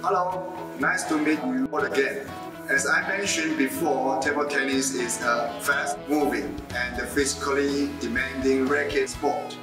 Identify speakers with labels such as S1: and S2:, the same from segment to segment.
S1: Hello, nice to meet you all again. As I mentioned before, table tennis is a fast-moving and physically demanding racket sport.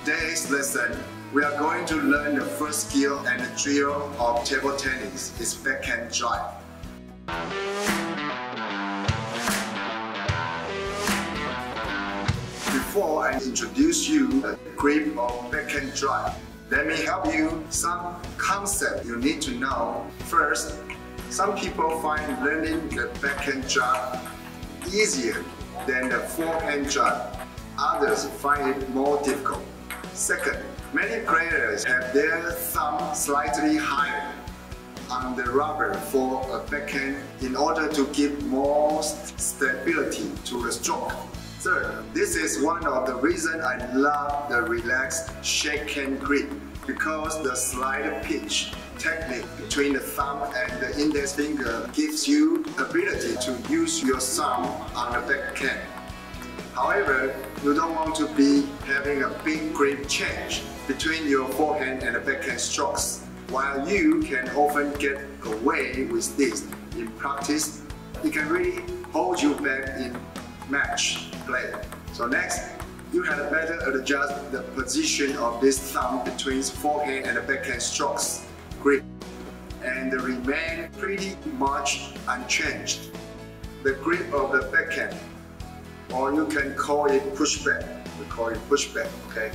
S1: Today's lesson, we are going to learn the first skill and drill of table tennis is backhand drive. Before I introduce you the grip of backhand drive, let me help you some concept you need to know. First, some people find learning the backhand drive easier than the forehand drive. Others find it more difficult. Second, many players have their thumb slightly higher on the rubber for a backhand in order to give more stability to the stroke. Third, this is one of the reasons I love the relaxed shake hand grip, because the slight pitch technique between the thumb and the index finger gives you ability to use your thumb on the backhand. However, you don't want to be having a big grip change between your forehand and the backhand strokes. While you can often get away with this in practice, it can really hold you back in match play. So next, you had better adjust the position of this thumb between forehand and the backhand strokes grip and remain pretty much unchanged. The grip of the backhand, or you can call it pushback. We call it pushback, okay?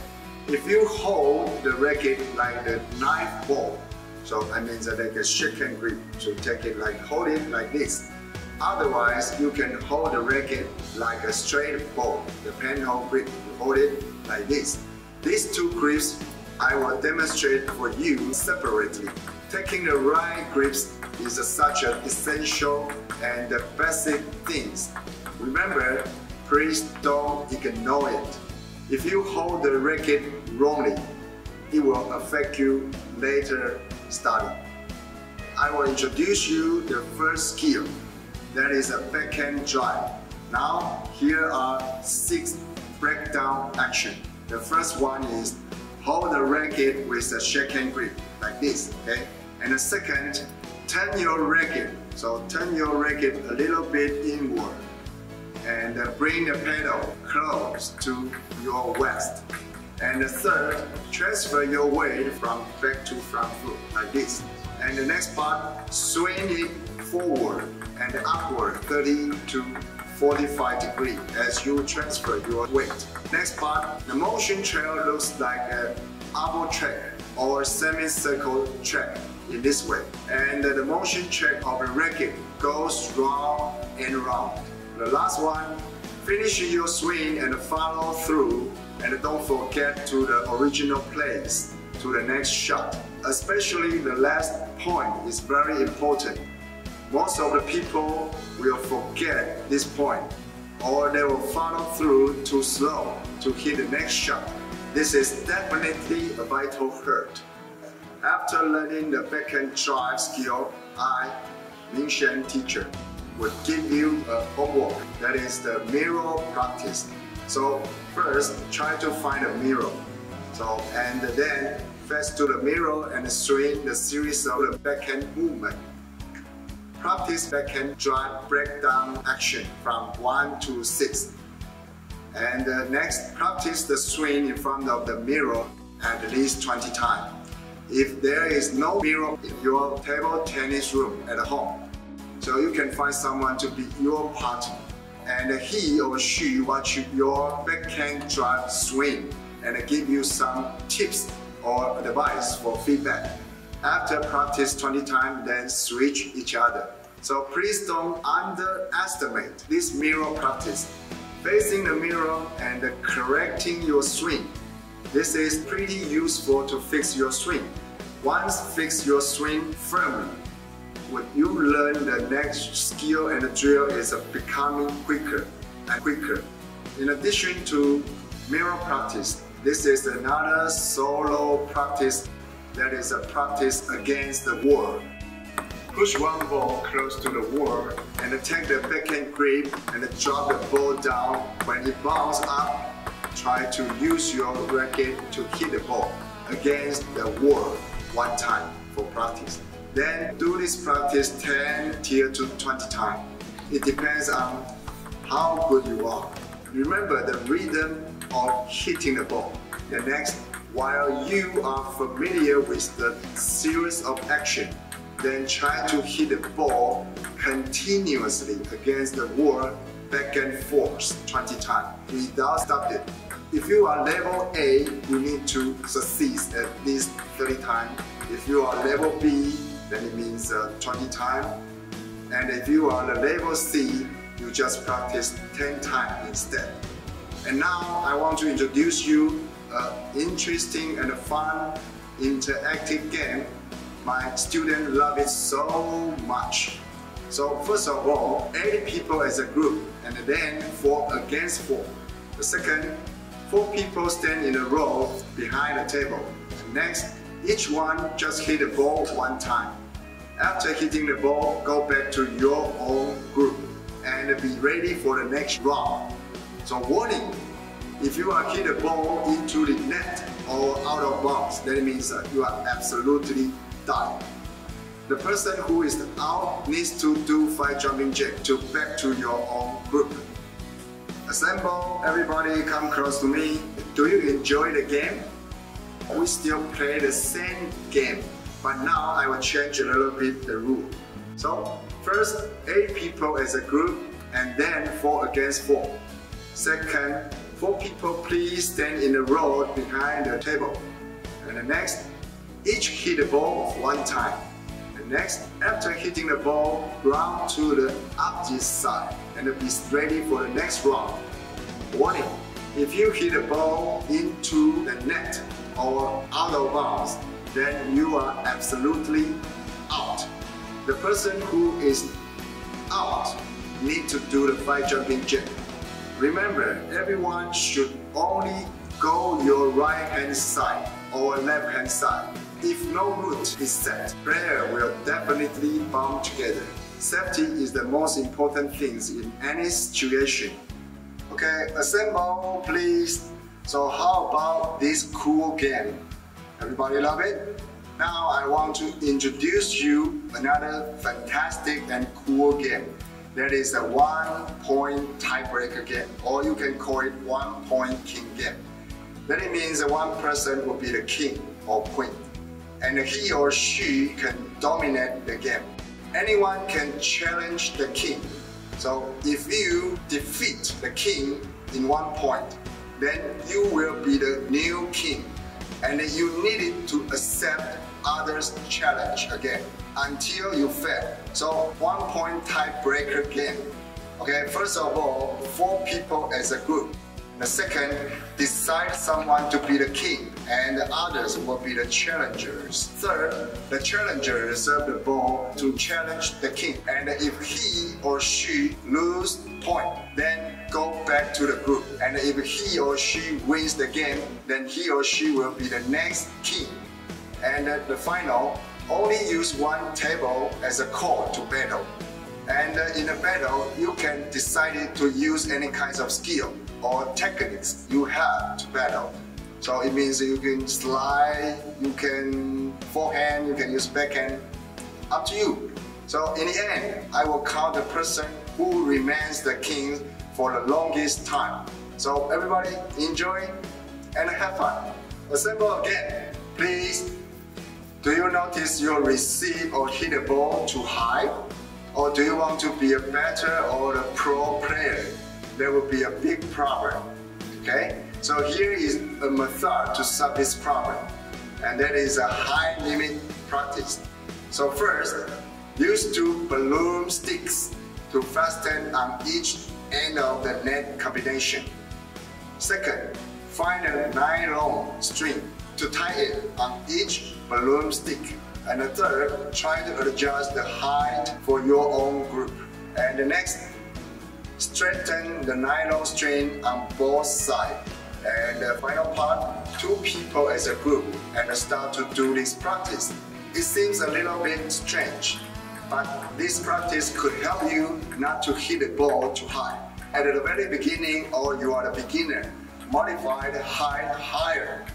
S1: If you hold the racket like the knife ball, so I mean like a shake hand grip, so take it like, hold it like this. Otherwise, you can hold the racket like a straight ball, the penhole grip. You hold it like this. These two grips I will demonstrate for you separately. Taking the right grips is such an essential and basic things. Remember, please don't ignore it. If you hold the racket wrongly, it will affect you later study. I will introduce you the first skill. That is a backhand drive. Now, here are 6 breakdown actions. The first one is hold the racket with a shake hand grip, like this, okay? And the second, turn your racket. So turn your racket a little bit inward and bring the pedal close to your waist. And the third, transfer your weight from back to front foot, like this. And the next part, swing it forward and upward 30 to 45 degrees as you transfer your weight. Next part, the motion trail looks like an oval track or semicircle track in this way. And the motion track of the racket goes round and round. The last one, finish your swing and follow through, and don't forget to the original place to the next shot. Especially the last point is very important. Most of the people will forget this point, or they will follow through too slow to hit the next shot. This is definitely a vital hurt. After learning the backhand drive skill, I, Ming Shen teacher, will give you a homework, that is the mirror practice. So first, try to find a mirror. And then face to the mirror and swing the series of the backhand movement. Practice backhand drive breakdown action from 1 to 6. And next, practice the swing in front of the mirror at least 20 times. If there is no mirror in your table tennis room at home, so you can find someone to be your partner, and he or she watch your backhand drive swing and give you some tips or advice for feedback. After practice 20 times, then switch each other. So please don't underestimate this mirror practice. Facing the mirror and correcting your swing. This is pretty useful to fix your swing. Once fix your swing firmly, when you learn the next skill and the drill is becoming quicker and quicker. In addition to mirror practice, this is another solo practice, that is a practice against the wall. Push one ball close to the wall and take the backhand grip and drop the ball down. When it bounces up, try to use your racket to hit the ball against the wall one time for practice. Then do this practice 10 to 20 times. It depends on how good you are. Remember the rhythm of hitting the ball. The next, while you are familiar with the series of action, then try to hit the ball continuously against the wall back and forth 20 times without stopping. If you are level A, you need to succeed at least 30 times. If you are level B, then it means 20 times. And if you are the level C, you just practice 10 times instead. And now I want to introduce you an interesting and fun interactive game. My students love it so much. So first of all, 8 people as a group, and then 4 against 4. The second, 4 people stand in a row behind the table. Next, each one just hit the ball 1 time. After hitting the ball, go back to your own group and be ready for the next round. So warning, if you are hit the ball into the net or out of bounds, that means you are absolutely done. The person who is out needs to do 5 jumping jacks to back to your own group. Assemble, everybody come close to me. Do you enjoy the game? We still play the same game, but now I will change a little bit the rule. So first, 8 people as a group, and then 4 against 4. Second, 4 people please stand in a row behind the table. And the next, each hit the ball 1 time. And next, after hitting the ball, round to the opposite side and be ready for the next round. Warning, if you hit the ball into the net or out of bounds, then you are absolutely out. The person who is out needs to do the 5 jumping jack. Remember, everyone should only go your right hand side or left hand side. If no route is set, player will definitely bump together. Safety is the most important thing in any situation. Okay, assemble please. So how about this cool game? Everybody love it? Now I want to introduce you another fantastic and cool game. That is a 1-point tiebreaker game, or you can call it 1-point king game. That means one person will be the king or queen, and he or she can dominate the game. Anyone can challenge the king. So if you defeat the king in 1 point, then you will be the new king, and you need to accept others' challenge again until you fail. So 1-point tiebreaker game. Okay, first of all, 4 people as a group. The second, decide someone to be the king and the others will be the challengers. Third, the challenger serve the ball to challenge the king, and if he or she lose point, then go back to the group, and if he or she wins the game, then he or she will be the next king. And the final, only use 1 table as a court to battle. And in a battle, you can decide to use any kinds of skill or techniques you have to battle. So it means you can slide, you can forehand, you can use backhand, up to you. So in the end, I will count the person who remains the king for the longest time. So everybody enjoy and have fun. Assemble again, please. Do you notice you receive or hit the ball too high? Or do you want to be a better or a pro player? There will be a big problem, okay? So here is a method to solve this problem, and that is a high limit practice. So first, use 2 balloon sticks to fasten on each end of the net combination. Second, find a nylon string to tie it on each balloon stick. And the third, try to adjust the height for your own group. And the next, straighten the nylon string on both sides. And the final part, 2 people as a group and start to do this practice. It seems a little bit strange, but this practice could help you not to hit the ball too high. At the very beginning, or you are the beginner, modify the height higher,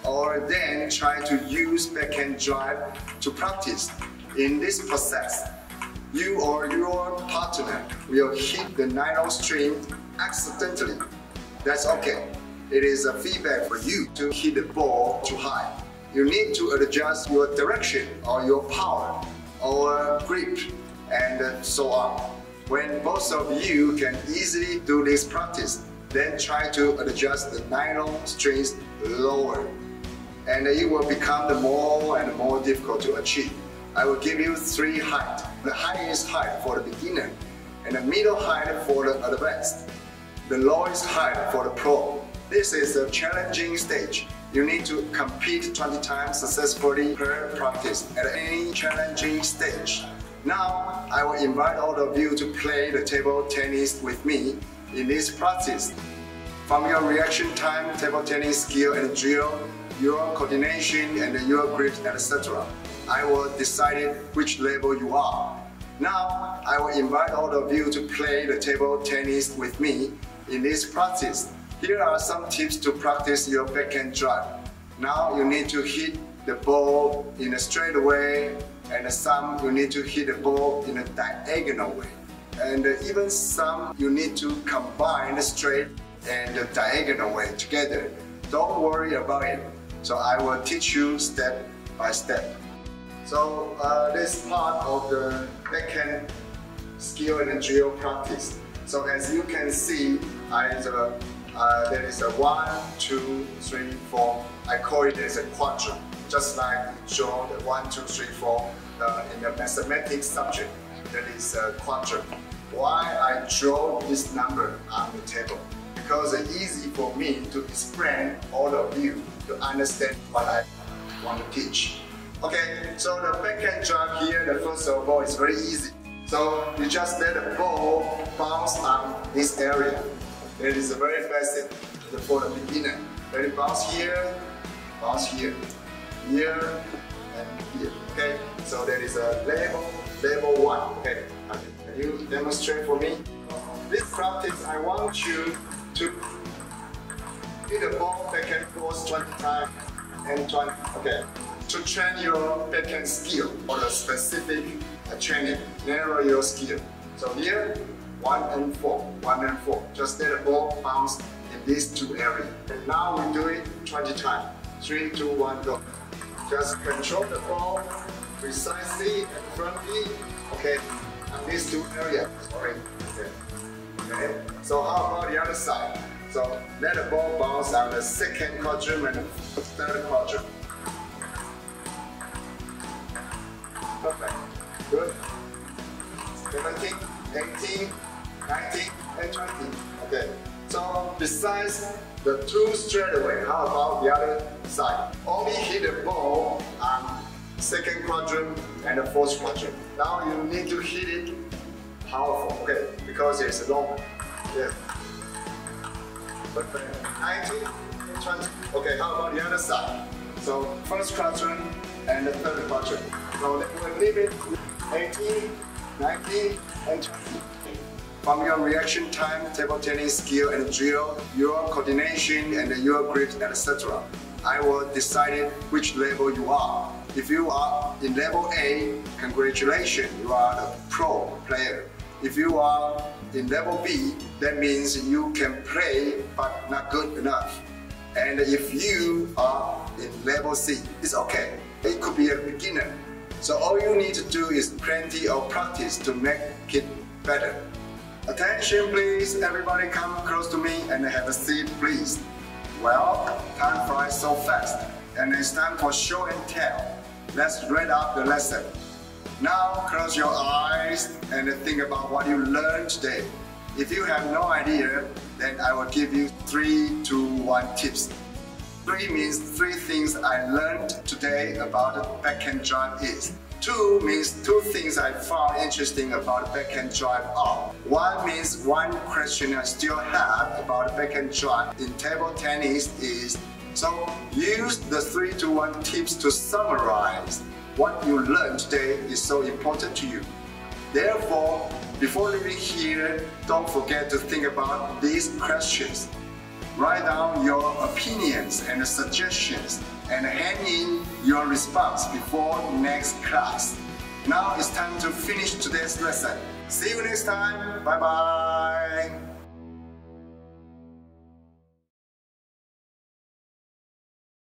S1: or then try to use backhand drive to practice. In this process, you or your partner will hit the nylon string accidentally. That's okay. It is a feedback for you to hit the ball too high. You need to adjust your direction or your power or grip and so on. When both of you can easily do this practice, then try to adjust the nylon strings lower, and it will become more and more difficult to achieve. I will give you 3 heights. The highest height for the beginner, and the middle height for the advanced, the lowest height for the pro. This is a challenging stage. You need to compete 20 times successfully per practice at any challenging stage. Now, I will invite all of you to play the table tennis with me in this practice. From your reaction time, table tennis skill and drill, your coordination and your grip, etc., I will decide which level you are. Now, I will invite all of you to play the table tennis with me in this practice. Here are some tips to practice your backhand drive. Now you need to hit the ball in a straight way, and some you need to hit the ball in a diagonal way. And even some you need to combine the straight and the diagonal way together. Don't worry about it. So I will teach you step by step. So this part of the backhand skill and drill practice. So as you can see, there is a 1, 2, 3, 4. I call it as a quadrant, just like you draw the 1, 2, 3, 4 in the mathematics subject. That is a quadrant. Why I draw this number on the table? Because it's easy for me to explain all of you to understand what I want to teach. Okay, so the backhand drive here, the first of all, is very easy. So you just let the ball bounce on this area. It is very basic for the beginner. Let it bounce here, here, and here. Okay, so there is a level 1. Okay, can you demonstrate for me? This practice, I want you to hit the ball backhand force 20 times and 20. Okay, to train your backhand skill or the specific training, narrow your skill. So here, 1 and 4, 1 and 4. Just let the ball bounce in these 2 areas. And now we do it 20 times. 3, 2, 1, go. Just control the ball precisely and firmly. Okay, on these 2 areas. Sorry. Okay. So how about the other side? So let the ball bounce on the 2nd quadrant and the 3rd quadrant. Perfect. Good. 17, 18, 19, and 20. Okay. So besides the 2 straightaway, how about the other side? Only hit the ball on 2nd quadrant and the 4th quadrant. Now you need to hit it powerful, okay? Because it's long. Yes. Perfect. 19 and 20. Okay, how about the other side? So 1st quadrant and the 3rd quadrant. So we'll leave it 18, 19, and 20. From your reaction time, table tennis skill and drill, your coordination and your grip, etc., I will decide which level you are. If you are in level A, congratulations, you are a pro player. If you are in level B, that means you can play but not good enough. And if you are in level C, it's okay. It could be a beginner. So all you need to do is plenty of practice to make it better. Attention please, everybody come close to me and have a seat please. Well, time flies so fast and it's time for show and tell. Let's read up the lesson. Now close your eyes and think about what you learned today. If you have no idea, then I will give you 3, 2, 1 tips. 3 means 3 things I learned today about the backhand drive is. 2 means 2 things I found interesting about the backhand drive are. 1 means 1 question I still have about the backhand drive in table tennis is. So use the 3 to 1 tips to summarize what you learned today is so important to you. Therefore, before leaving here, don't forget to think about these questions. Write down your opinions and suggestions and hand in your response before next class. Now it's time to finish today's lesson. See you next time. Bye bye.